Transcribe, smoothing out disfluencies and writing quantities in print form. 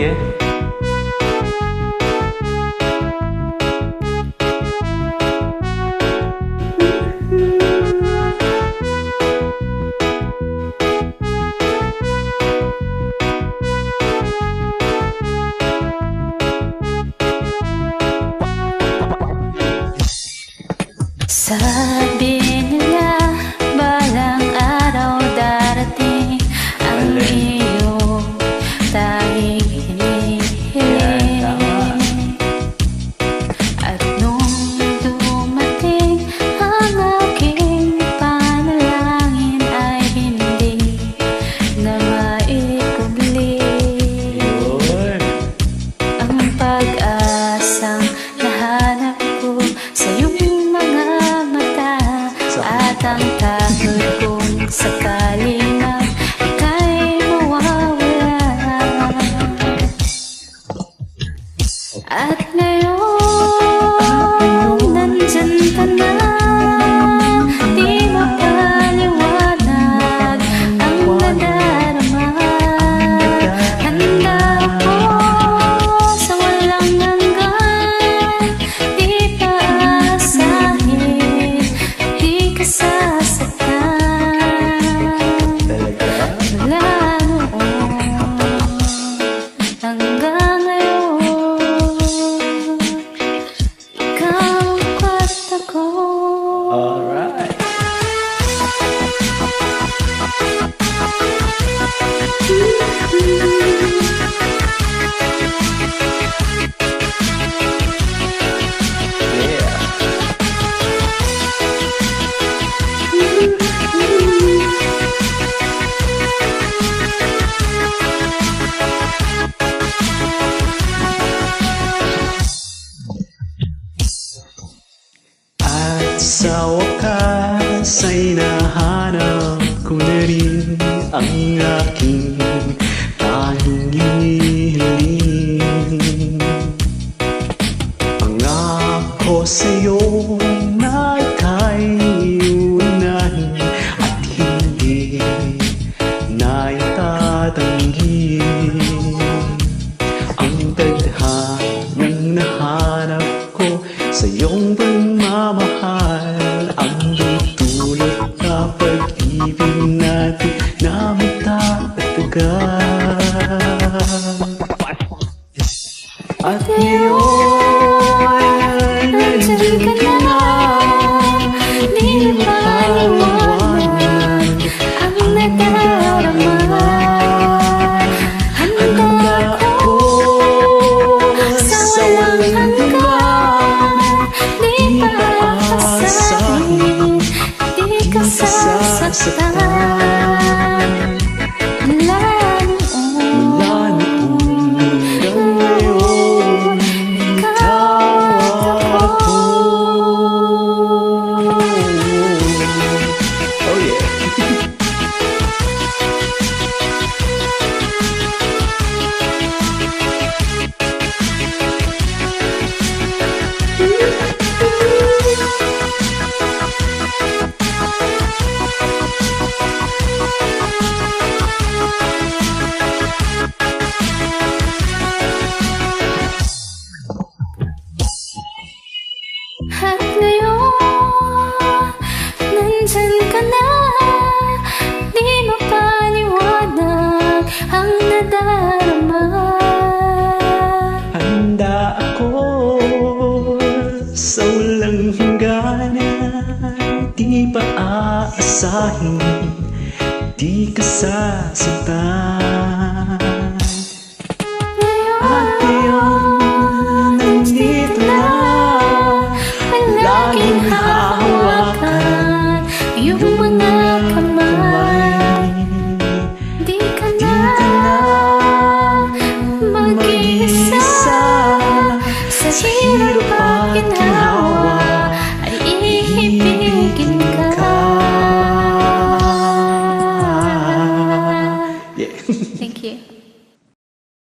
yeah. Sabi nila balang araw darating ang iyong tanging hinihiling. At nung dumating ang aking panalangin ay hindi na maikubli ang pag-asang nahanap ko sa iyong at ang takot kung sakaling ika'y mawawala. At ngayon, nandyan ka na, di mapaliwanag ang nadarama. Handa ako sa walang hanggan, di pa aasahin, di ka sasaktan. Mula noon hanggang ngayon, ikaw at ako. Alright. Sa wakas ay nahanap ko na rin ang aking tanging hiling. Pangako sa'yo na ika'y unahin at hindi na itatanggi ang tadhanang nahanap ko sa iyong pagmamahal. Ang tutulot na pag-ibig natin na magtatagal. At ngayon, nandiyan ka na, di mapaliwanag ang nadarama. Handa ako sa walang hanggan, di pa aasahin, di ka sasaktan. Mula noon hanggang ngayon, ikaw at ako. Oh yeah. At ngayon, nandyan ka na, di mapaliwanag ang nadarama. Handa ako sa walang hangganan, di pa aasahin, di ka sasaktan.